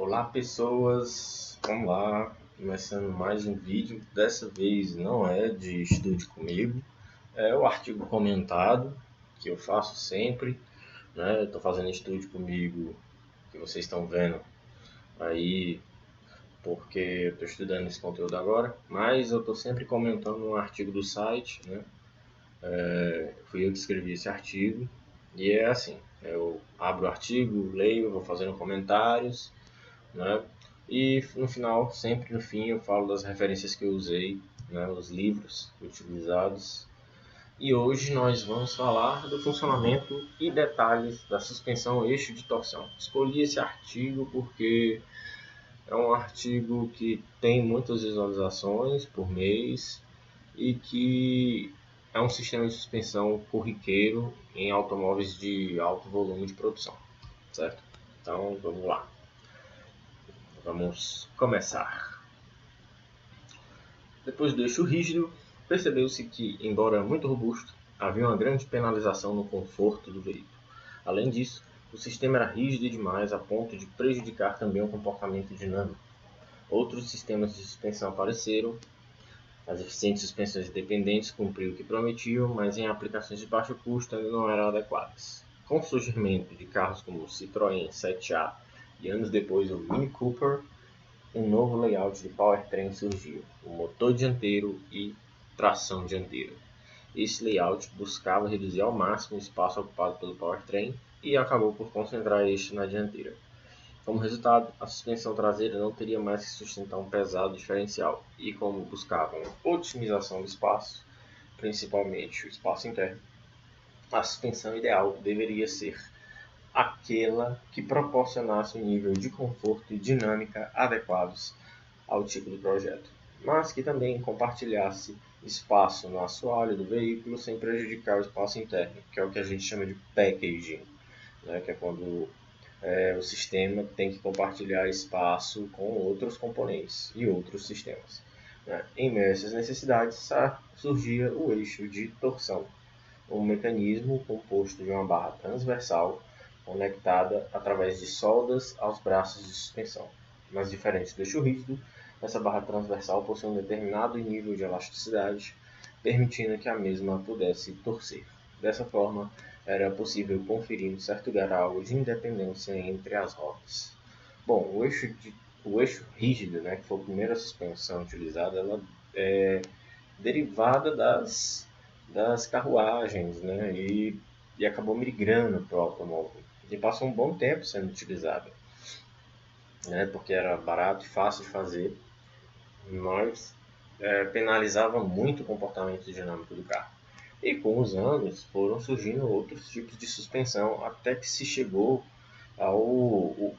Olá pessoas, vamos lá, começando mais um vídeo. Dessa vez não é de estude comigo, é o artigo comentado que eu faço sempre, né? Estou fazendo estude comigo que vocês estão vendo aí porque eu estou estudando esse conteúdo agora, mas eu estou sempre comentando um artigo do site, né? Fui eu que escrevi esse artigo e é assim, eu abro o artigo, leio, vou fazendo comentários, né? E no final, sempre no fim, eu falo das referências que eu usei, né? Os livros utilizados. E hoje nós vamos falar do funcionamento e detalhes da suspensão eixo de torção. Escolhi esse artigo porque é um artigo que tem muitas visualizações por mês e que é um sistema de suspensão corriqueiro em automóveis de alto volume de produção, certo? Então vamos lá. Vamos começar. Depois do eixo rígido, percebeu-se que, embora muito robusto, havia uma grande penalização no conforto do veículo. Além disso, o sistema era rígido demais a ponto de prejudicar também o comportamento dinâmico. Outros sistemas de suspensão apareceram. As eficientes suspensões independentes cumpriam o que prometiam, mas em aplicações de baixo custo ainda não eram adequadas. Com o surgimento de carros como o Citroën 7A e anos depois o Mini Cooper, um novo layout de powertrain surgiu, o motor dianteiro e tração dianteira. Esse layout buscava reduzir ao máximo o espaço ocupado pelo powertrain e acabou por concentrar este na dianteira. Como resultado, a suspensão traseira não teria mais que sustentar um pesado diferencial, e como buscavam otimização do espaço, principalmente o espaço interno, a suspensão ideal deveria ser aquela que proporcionasse um nível de conforto e dinâmica adequados ao tipo de projeto, mas que também compartilhasse espaço no assoalho do veículo sem prejudicar o espaço interno, que é o que a gente chama de packaging, né? Que é quando o sistema tem que compartilhar espaço com outros componentes e outros sistemas, né? Em meio a essas necessidades, surgia o eixo de torção, um mecanismo composto de uma barra transversal conectada através de soldas aos braços de suspensão. Mas diferente do eixo rígido, essa barra transversal possui um determinado nível de elasticidade, permitindo que a mesma pudesse torcer. Dessa forma, era possível conferir um certo grau de independência entre as rodas. Bom, o eixo rígido, né, que foi a primeira suspensão utilizada, ela é derivada das carruagens, né, e acabou migrando para o automóvel. E passou um bom tempo sendo utilizada, né, porque era barato e fácil de fazer, mas penalizava muito o comportamento dinâmico do carro. E com os anos foram surgindo outros tipos de suspensão, até que se chegou o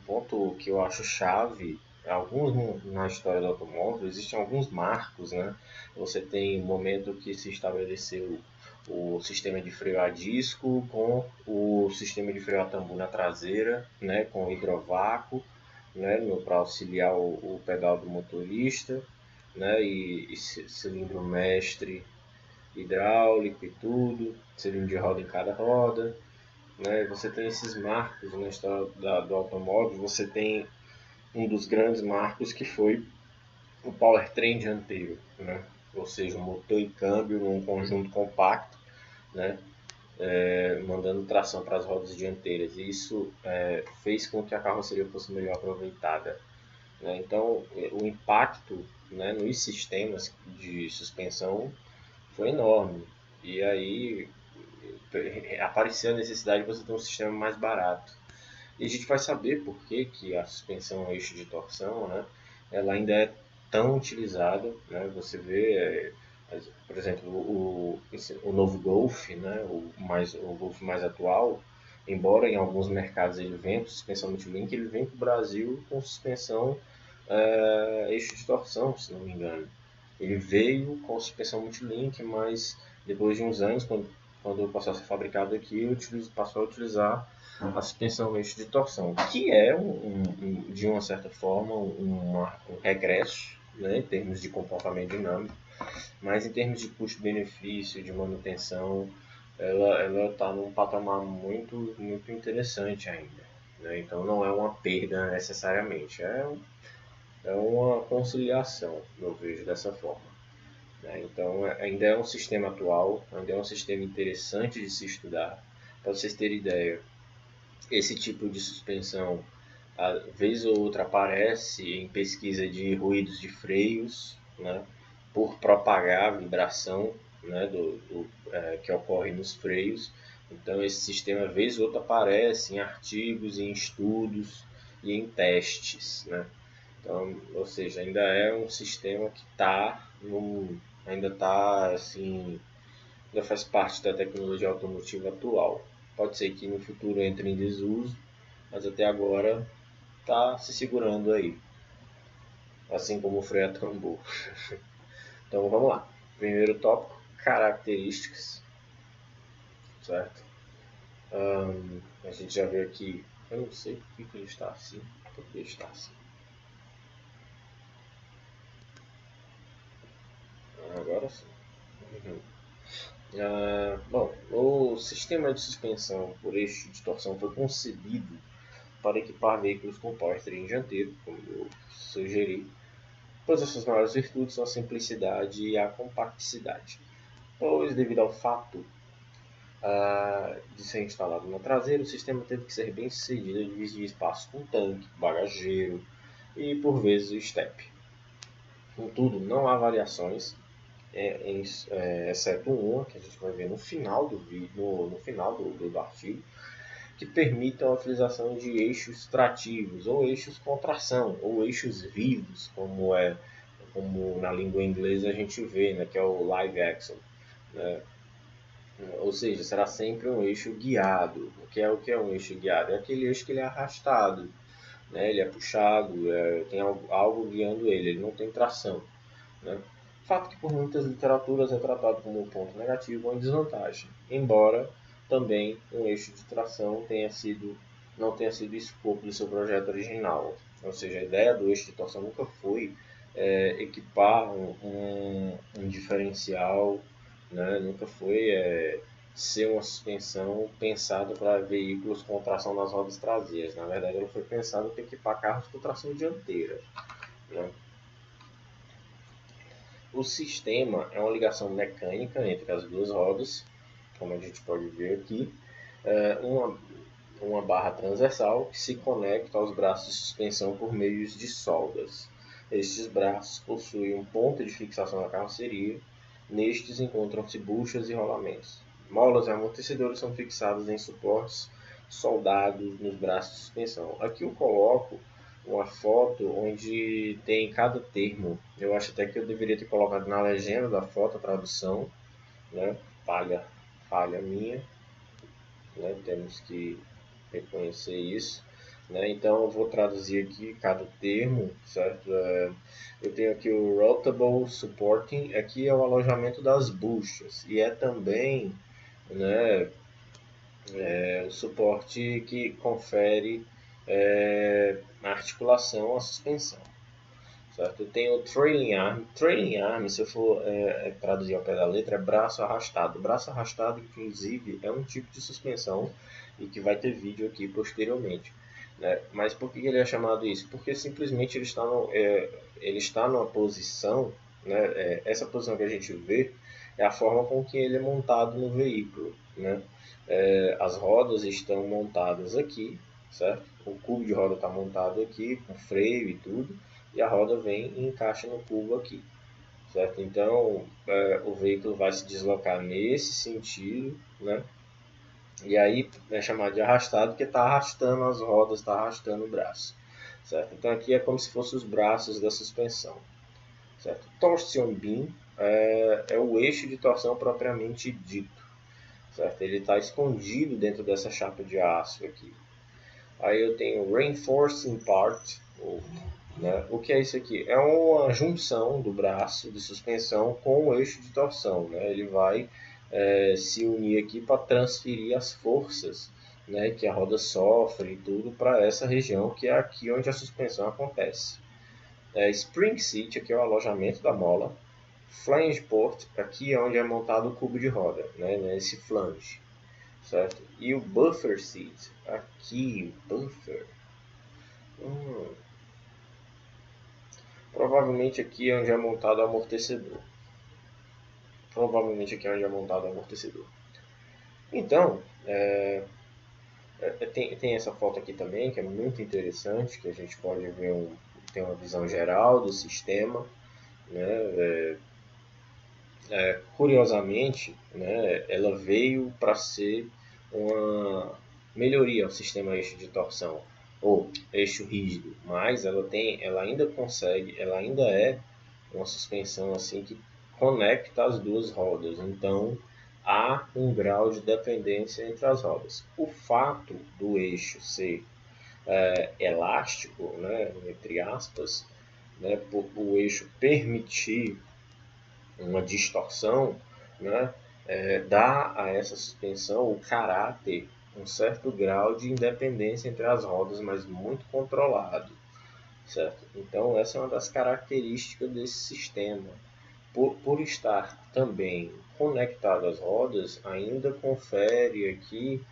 ponto que eu acho chave. Alguns na história do automóvel existem alguns marcos, né? Você tem o momento que se estabeleceu o sistema de freio a disco com o sistema de freio a tambo na traseira, né? Com hidrovácuo, né? Para auxiliar o pedal do motorista, né? E cilindro mestre hidráulico e tudo, cilindro de roda em cada roda, né? Você tem esses marcos na história do automóvel. Você tem um dos grandes marcos que foi o powertrain dianteiro, né? Ou seja, um motor e câmbio num conjunto compacto, né? Mandando tração para as rodas dianteiras. E isso fez com que a carroceria fosse melhor aproveitada, né? Então, o impacto, né, nos sistemas de suspensão foi enorme. E aí apareceu a necessidade de você ter um sistema mais barato. E a gente vai saber por que a suspensão eixo de torção, né, ela ainda é tão utilizada, né? Você vê, por exemplo, o novo Golf, né, o Golf mais atual, embora em alguns mercados ele venha com suspensão multilink, ele vem para o Brasil com suspensão eixo de torção, se não me engano. Ele veio com suspensão multilink, mas depois de uns anos, quando passou a ser fabricado aqui, passou a utilizar a suspensão eixo de torção, que é, de uma certa forma, um regresso, né, em termos de comportamento dinâmico, mas em termos de custo-benefício, de manutenção, ela está num patamar muito, muito interessante ainda, né? Então não é uma perda necessariamente, é uma conciliação, eu vejo dessa forma, né? Então ainda é um sistema atual, ainda é um sistema interessante de se estudar. Para vocês terem ideia, esse tipo de suspensão, a vez ou outra, aparece em pesquisa de ruídos de freios, né, por propagar a vibração, né, que ocorre nos freios. Então, esse sistema, vez ou outra, aparece em artigos, em estudos e em testes, né? Então, ou seja, ainda é um sistema que ainda está assim, ainda faz parte da tecnologia automotiva atual. Pode ser que no futuro entre em desuso, mas até agora está se segurando aí, assim como o freio a tambor. Então vamos lá. Primeiro tópico, características, certo? A gente já vê aqui, eu não sei por que ele está assim, por que ele está assim. Agora sim. Uhum. Bom, o sistema de suspensão por eixo de torção foi concebido para equipar veículos com powertrain dianteiro, como eu sugeri, pois as suas maiores virtudes são a simplicidade e a compacticidade. Pois, devido ao fato de ser instalado na traseira, o sistema teve que ser bem sucedido em dividir espaço com tanque, bagageiro e, por vezes, o step. Contudo, não há variações, exceto uma, que a gente vai ver no final do vídeo, no final do artigo, que permitam a utilização de eixos trativos, ou eixos com tração, ou eixos vivos, como na língua inglesa a gente vê, né, que é o live axle, né? Ou seja, será sempre um eixo guiado. O que é um eixo guiado? É aquele eixo que ele é arrastado, né? Ele é puxado, tem algo guiando ele não tem tração, né? Fato que por muitas literaturas é tratado como um ponto negativo ou em desvantagem, embora também um eixo de tração não tenha sido escopo do seu projeto original. Ou seja, a ideia do eixo de torção nunca foi equipar um diferencial, né? Nunca foi ser uma suspensão pensada para veículos com tração nas rodas traseiras. Na verdade, ela foi pensada para equipar carros com tração dianteira, né? O sistema é uma ligação mecânica entre as duas rodas, como a gente pode ver aqui, uma barra transversal que se conecta aos braços de suspensão por meio de soldas. Estes braços possuem um ponto de fixação na carroceria. Nestes encontram-se buchas e rolamentos. Molas e amortecedores são fixados em suportes soldados nos braços de suspensão. Aqui eu coloco uma foto onde tem cada termo. Eu acho até que eu deveria ter colocado na legenda da foto a tradução, né? Falha minha, né? Temos que reconhecer isso, né? Então eu vou traduzir aqui cada termo, certo? Eu tenho aqui o Routable Supporting, aqui é o alojamento das buchas e é também, né, o suporte que confere articulação à suspensão. Certo? Eu tenho o trailing arm. Trailing arm, se eu for traduzir ao pé da letra, é braço arrastado. Braço arrastado, inclusive, é um tipo de suspensão e que vai ter vídeo aqui posteriormente. Né? Mas por que ele é chamado isso? Porque simplesmente ele está numa posição, né? Essa posição que a gente vê é a forma com que ele é montado no veículo. Né? As rodas estão montadas aqui, certo? O cubo de roda está montado aqui, com freio e tudo, e a roda vem e encaixa no cubo aqui, certo? Então o veículo vai se deslocar nesse sentido, né? E aí é chamado de arrastado porque está arrastando as rodas, está arrastando o braço, certo? Então aqui é como se fossem os braços da suspensão, certo? Torsion beam é o eixo de torção propriamente dito, certo? Ele está escondido dentro dessa chapa de aço aqui. Aí eu tenho reinforcing part, né? O que é isso aqui? É uma junção do braço de suspensão com o eixo de torção. Né? Ele vai se unir aqui para transferir as forças, né, que a roda sofre e tudo para essa região que é aqui onde a suspensão acontece. Spring seat, aqui é o alojamento da mola. Flange port, aqui é onde é montado o cubo de roda, né, nesse flange. certo? E o buffer seat, aqui, o buffer, provavelmente aqui é onde é montado o amortecedor. Então, tem essa foto aqui também, que é muito interessante, que a gente pode ver tem uma visão geral do sistema, né? Curiosamente, né, ela veio para ser uma melhoria ao sistema eixo de torção ou eixo rígido, mas ela ainda é uma suspensão assim que conecta as duas rodas. Então há um grau de dependência entre as rodas. O fato do eixo ser elástico, né, entre aspas, né, por o eixo permitir uma distorção, né, dá a essa suspensão o caráter, um certo grau de independência entre as rodas, mas muito controlado, certo? Então essa é uma das características desse sistema. Por estar também conectado às rodas, ainda confere aqui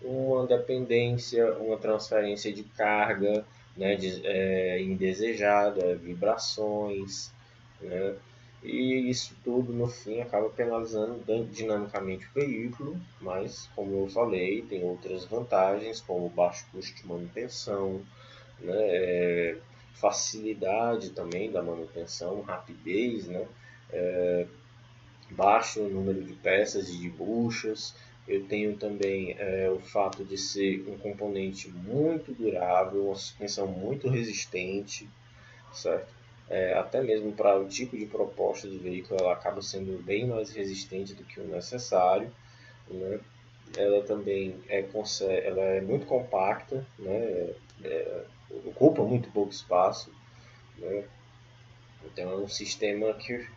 uma dependência, uma transferência de carga, né, indesejada, vibrações, né, e isso tudo no fim acaba penalizando dinamicamente o veículo, mas como eu falei, tem outras vantagens como baixo custo de manutenção, né, facilidade também da manutenção, rapidez, né, baixo número de peças e de buchas. Eu tenho também o fato de ser um componente muito durável, uma suspensão muito resistente, certo? Até mesmo para o tipo de proposta do veículo, ela acaba sendo bem mais resistente do que o necessário, né? Ela também ela é muito compacta, né? Ocupa muito pouco espaço, né? Então é um sistema que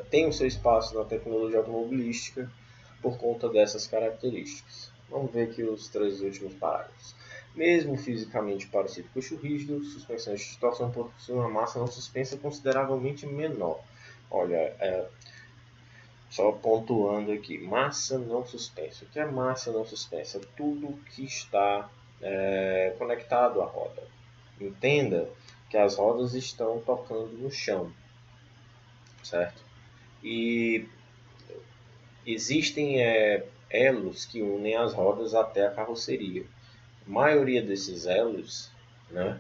tem o seu espaço na tecnologia automobilística por conta dessas características. Vamos ver aqui os 3 últimos parágrafos. Mesmo fisicamente parecido com o eixo rígido, suspensões de torção possuem uma massa não suspensa consideravelmente menor. Olha, só pontuando aqui, massa não suspensa. O que é massa não suspensa? Tudo que está conectado à roda. Entenda que as rodas estão tocando no chão, certo? E existem elos que unem as rodas até a carroceria. A maioria desses elos, né,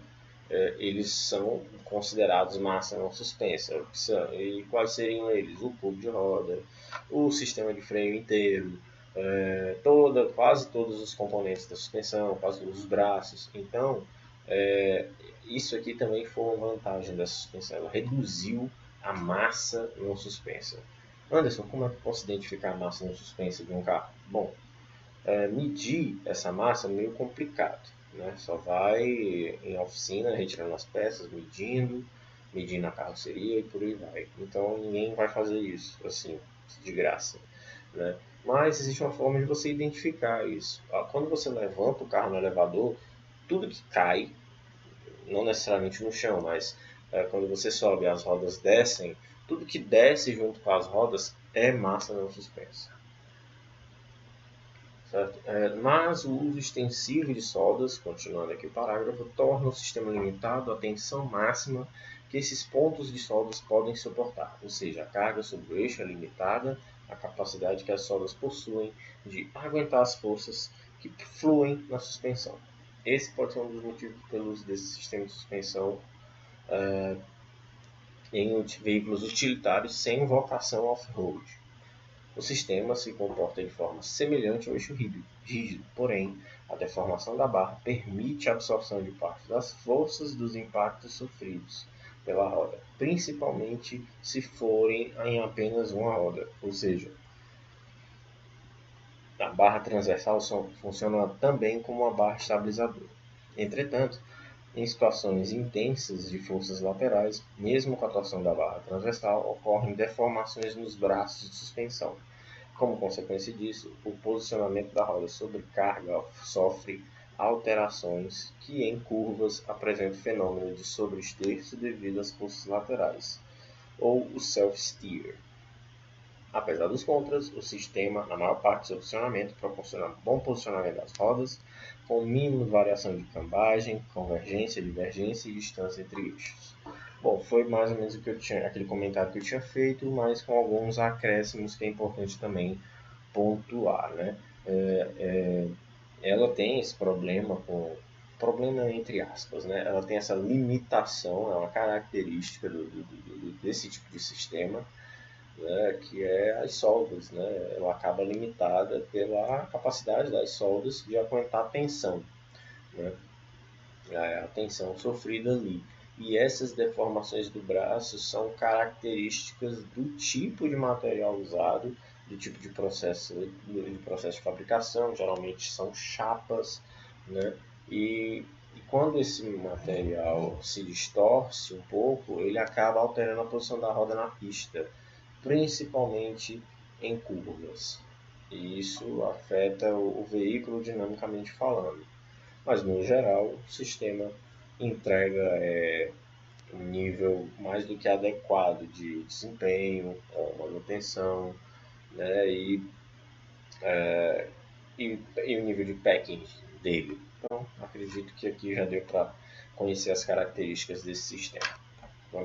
eles são considerados massa não suspensa. E quais seriam eles? O cubo de roda, o sistema de freio inteiro, quase todos os componentes da suspensão, quase todos os braços. Então, isso aqui também foi uma vantagem da suspensão. Ela reduziu a massa não suspensa. Anderson, como é que eu posso identificar a massa não suspensa de um carro? Bom, medir essa massa é meio complicado, né? Só vai em oficina retirando as peças, medindo a carroceria e por aí vai. Então ninguém vai fazer isso assim de graça, né? Mas existe uma forma de você identificar isso. Quando você levanta o carro no elevador, tudo que cai, não necessariamente no chão, mas quando você sobe as rodas descem, tudo que desce junto com as rodas é massa não suspensa. Certo? Mas o uso extensivo de soldas, continuando aqui o parágrafo, torna o sistema limitado à tensão máxima que esses pontos de soldas podem suportar, ou seja, a carga sobre o eixo é limitada à capacidade que as soldas possuem de aguentar as forças que fluem na suspensão. Esse pode ser um dos motivos pelo uso desse sistema de suspensão em veículos utilitários sem vocação off-road. O sistema se comporta de forma semelhante ao eixo rígido, porém, a deformação da barra permite a absorção de parte das forças dos impactos sofridos pela roda, principalmente se forem em apenas uma roda, ou seja, a barra transversal funciona também como uma barra estabilizadora. Entretanto, em situações intensas de forças laterais, mesmo com a torção da barra transversal, ocorrem deformações nos braços de suspensão. Como consequência disso, o posicionamento da roda sobre carga sofre alterações que em curvas apresentam o fenômeno de sobreesterço devido às forças laterais, ou o self-steer. Apesar dos contras, o sistema, na maior parte do seu funcionamento, proporciona bom posicionamento das rodas, com o mínimo de variação de cambagem, convergência, divergência e distância entre eixos. Bom, foi mais ou menos o que eu tinha, aquele comentário que eu tinha feito, mas com alguns acréscimos que é importante também pontuar, né? Ela tem esse problema entre aspas, né? Ela tem essa limitação, é uma característica desse tipo de sistema, né? Que é as soldas, né? Ela acaba limitada pela capacidade das soldas de aguentar tensão, né? A tensão sofrida ali. E essas deformações do braço são características do tipo de material usado, do tipo de processo de fabricação, geralmente são chapas, né? E quando esse material se distorce um pouco, ele acaba alterando a posição da roda na pista, principalmente em curvas. E isso afeta o veículo dinamicamente falando. Mas, no geral, o sistema entrega um nível mais do que adequado de desempenho, manutenção, né, e o nível de packing dele. Então, acredito que aqui já deu para conhecer as características desse sistema.